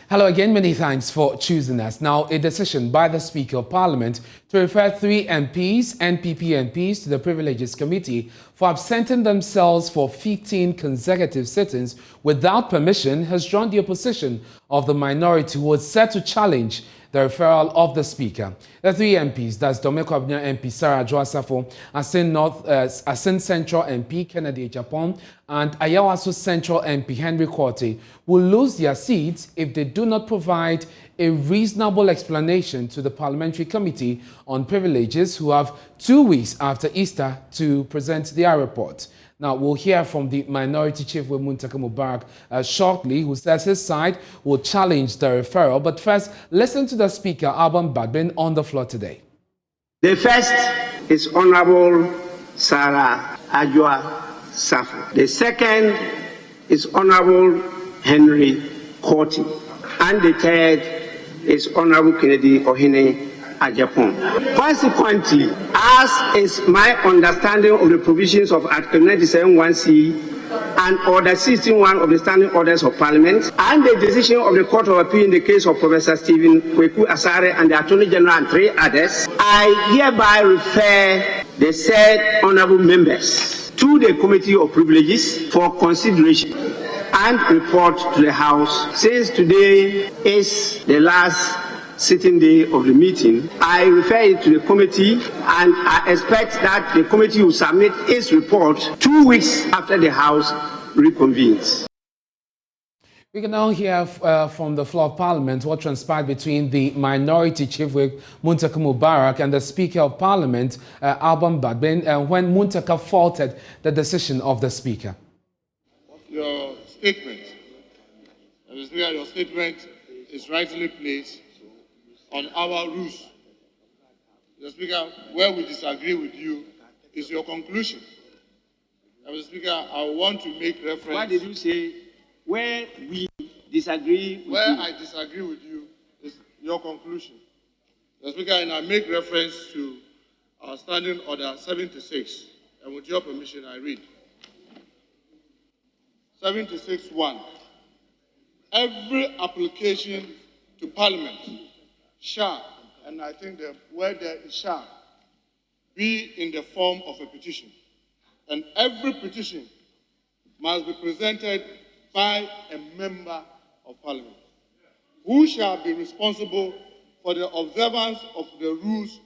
Hello again, many thanks for choosing us. Now, a decision by the Speaker of Parliament to refer 3 MPs, NPP MPs, to the Privileges Committee for absenting themselves for 15 consecutive sittings without permission has drawn the opposition of the minority, who was set to challenge the referral of the Speaker. The 3 MPs, that's Domeko Abnya MP Sarah Joasafo, Asin Central MP Kennedy Ejapon, and Ayawaso Central MP Henry Korte, will lose their seats if they do not provide a reasonable explanation to the Parliamentary Committee on Privileges, who have 2 weeks after Easter to present their report. Now, we'll hear from the Minority Chief Whip Muntaka Mubarak shortly, who says his side will challenge the referral. But first, listen to the Speaker, Alban Badbin, on the floor today. The first is Honorable Sarah Ajua Safo. The second is Honorable Henry Korte. And the third is Honorable Kennedy Ohene Ajapon. Consequently, as is my understanding of the provisions of Article 97(1)(c) and Order 16(1) of the Standing Orders of Parliament, and the decision of the Court of Appeal in the case of Professor Stephen Kweku Asare and the Attorney General and 3 others, I hereby refer the said honorable members to the Committee of Privileges for consideration and report to the House. Since today is the last sitting day of the meeting, I refer it to the committee, and I expect that the committee will submit its report 2 weeks after the House reconvenes. We can now hear from the floor of Parliament what transpired between the Minority Chief Whip Muntaka Mubarak and the Speaker of Parliament, Alban Badbin, when Muntaka faulted the decision of the Speaker. Your statement, your statement is rightly placed on our rules. Mr. Speaker, where we disagree with you is your conclusion. Mr. Speaker, I want to make reference. Why did you say where we disagree with where you? I disagree with you is your conclusion. Mr. Speaker, and I make reference to our Standing Order 76. And with your permission, I read. 76(1). Every application to Parliament shall, and I think the word there is shall, be in the form of a petition. And every petition must be presented by a member of Parliament, who shall be responsible for the observance of the rules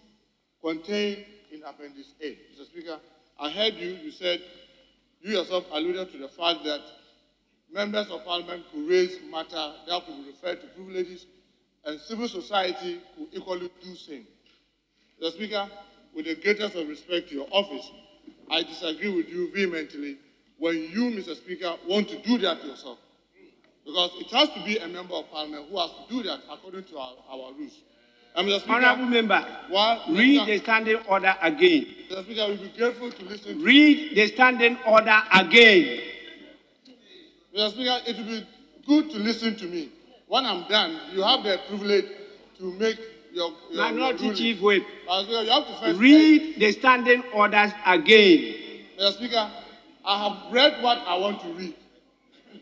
contained in Appendix A. Mr. Speaker, I heard you, you said, you yourself alluded to the fact that members of Parliament could raise matter that could be referred to privileges, and civil society could equally do same. Mr. Speaker, with the greatest of respect to your office, I disagree with you vehemently when you, Mr. Speaker, want to do that yourself. Because it has to be a member of Parliament who has to do that according to our rules. And Mr. Speaker, Honorable Member, read the Standing Order again. Mr. Speaker, we'll be grateful to listen to Read the Standing Order again. Mr. Speaker, it will be good to listen to me. When I'm done, you have the privilege to make your Minority Chief Whip, Mr. Speaker, you have to first read the Standing Orders again. Mr. Speaker, I have read what I want to read,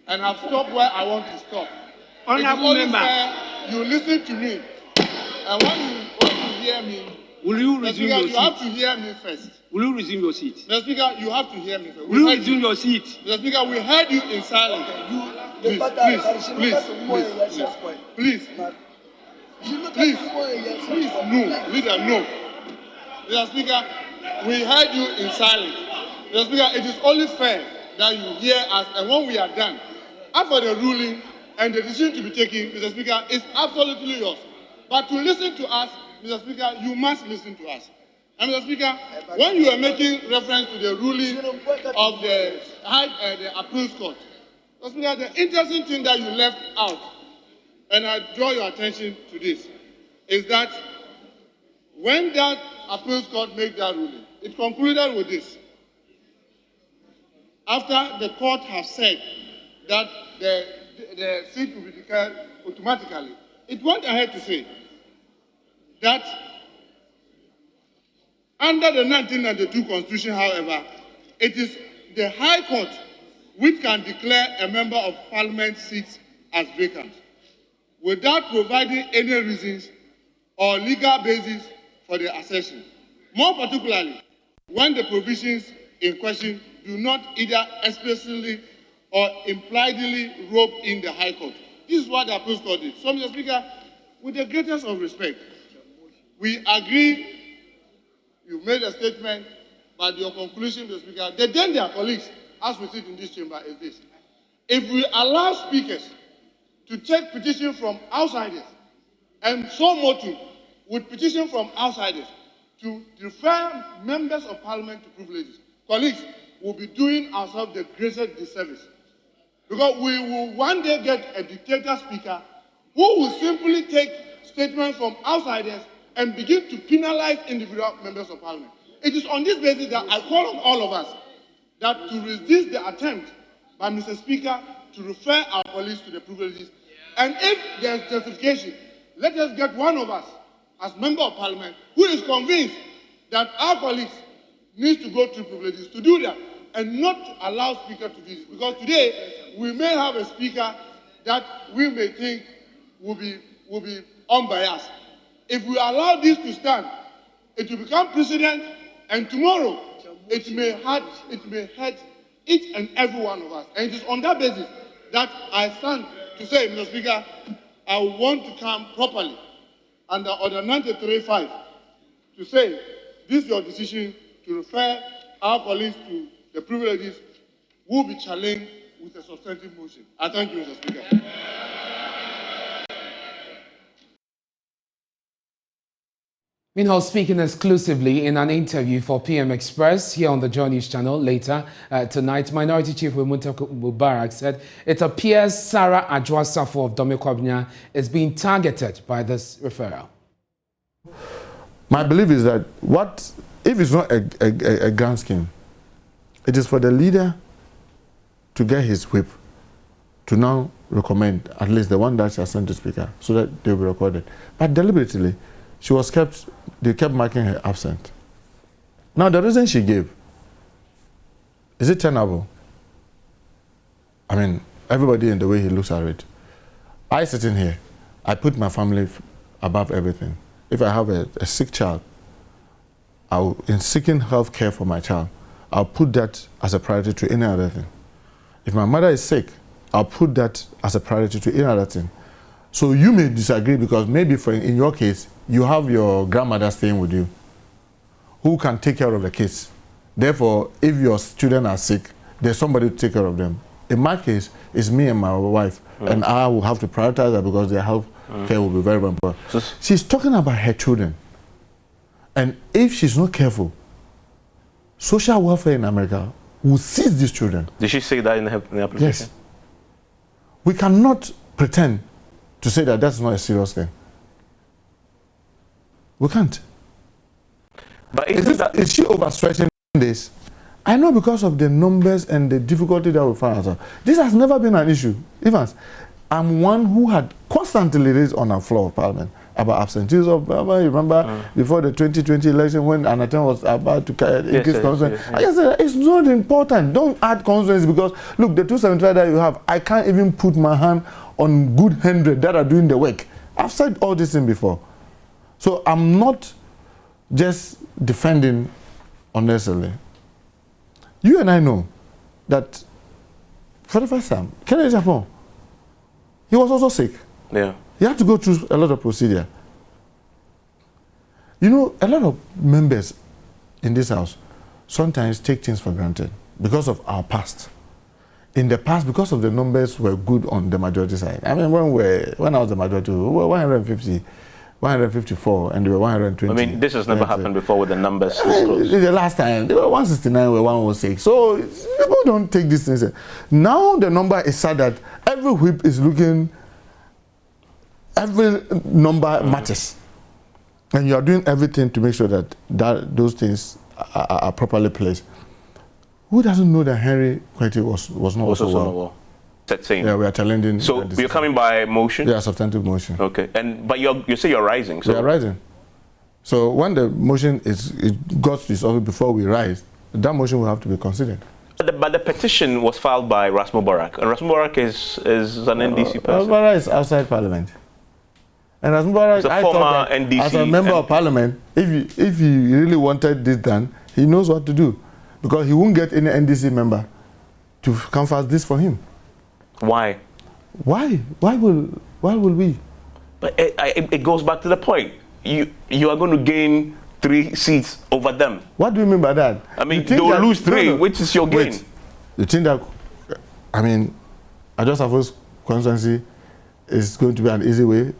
and I've stopped where I want to stop. Honorable Member, you listen to me, and when you hear me, will you Mr. resume Speaker, your you seat? have to hear me first. Will you resume your seat? Mr. Speaker, you have to hear me first. Will you resume your seat? Mr. Speaker, we heard you in silence. Please, no, leader, no. Mr. Speaker, we heard you in silence. Mr. Speaker, it is only fair that you hear us, and when we are done, after the ruling and the decision to be taken, Mr. Speaker, is absolutely yours. But to listen to us, Mr. Speaker, you must listen to us. And Mr. Speaker, when you are making reference to the ruling of the Appeals Court, Mr. Speaker, the interesting thing that you left out, and I draw your attention to this, is that when that Appeals Court made that ruling, it concluded with this. After the court has said that the seat will be declared automatically, it went ahead to say that under the 1992 Constitution, however, it is the High Court which can declare a member of Parliament seats as vacant. without providing any reasons or legal basis for the assertion. More particularly, when the provisions in question do not either explicitly or impliedly rope in the High Court. This is what the appeals court did. So, Mr. Speaker, with the greatest of respect, we agree you made a statement, but your conclusion, Mr. Speaker, the danger, colleagues, as we sit in this chamber, is this. If we allow speakers to take petition from outsiders, and so motu with petition from outsiders to refer members of parliament to privileges, colleagues, will be doing ourselves the greatest disservice. Because we will one day get a dictator speaker who will simply take statements from outsiders and begin to penalize individual members of parliament. It is on this basis that I call on all of us that to resist the attempt by Mr. Speaker to refer our colleagues to the privileges. And if there is justification, let us get one of us as member of parliament who is convinced that our colleagues need to go through privileges to do that and not to allow speaker to do this. Because today we may have a speaker that we may think will be unbiased. If we allow this to stand, it will become precedent, and tomorrow it may hurt each and every one of us. And it is on that basis that I stand to say, Mr. Speaker, I want to come properly under Order 93.5 to say this is your decision to refer our colleagues to the privileges will be challenged with a substantive motion. I thank you, Mr. Speaker. Meanwhile, speaking exclusively in an interview for PM Express here on the Joy News channel later tonight, Minority Chief Wimunta Mubarak said it appears Sarah Adjoa-Safo of Dome-Kwabena is being targeted by this referral. My belief is that if it's not a grand scheme, it is for the leader to get his whip to now recommend at least the one that she has sent to speaker so that they will be recorded. But deliberately, they kept marking her absent. Now, the reason she gave, is it tenable? I mean, everybody in the way he looks at it. I sitting here, I put my family above everything. If I have a sick child, in seeking health care for my child, I'll put that as a priority to any other thing. If my mother is sick, I'll put that as a priority to any other thing. So you may disagree because maybe in your case, you have your grandmother staying with you who can take care of the kids. Therefore, if your children are sick, there's somebody to take care of them. In my case, it's me and my wife, and I will have to prioritize that because their health care will be very, very important. She's talking about her children. And if she's not careful, social welfare in America will seize these children. Did she say that in the application? Yes. We cannot pretend to say that that's not a serious thing. We can't. But is she overstretching this? I know because of the numbers and the difficulty that we find ourselves. This has never been an issue. Evans, I'm one who had constantly raised on our floor of parliament about absenteeism. You remember before the 2020 election when an attempt was about to increase constituency. I just said, it's not important. Don't add constituency because, look, the 275 that you have, I can't even put my hand on good 100 that are doing the work. I've said all this thing before. So I'm not just defending unnecessarily. You and I know that for the first time, Kennedy Japan, he was also sick. Yeah. He had to go through a lot of procedure. You know, a lot of members in this house sometimes take things for granted because of our past. In the past, because of the numbers were good on the majority side. I mean, when I was the majority, we were 150, 154, and they were 120. I mean, this has never happened before with the numbers this close. The last time, they were 169, we were 106. So, people don't take this thing. Now the number is sad that every whip is looking, every number matters. And you are doing everything to make sure that those things are properly placed. Who doesn't know that Henry Kweti was not also well? Yeah, we are challenging. So you're coming by motion? Yeah, substantive motion. Okay, but you say you're rising. So we are rising. So when the motion got to its office before we rise, that motion will have to be considered. But the petition was filed by Ras Mubarak, and Ras Mubarak is an NDC person. Mubarak is outside Parliament. And as Mubarak, The I former thought that NDC as a member of parliament, if he really wanted this done, he knows what to do. Because he won't get any NDC member to canvass this for him. Why? Why? Why will we? But it goes back to the point. You are going to gain 3 seats over them. What do you mean by that? I mean, they'll lose 3, which is your gain. Wait, you think that, I mean, Ajah Safo's constituency is going to be an easy way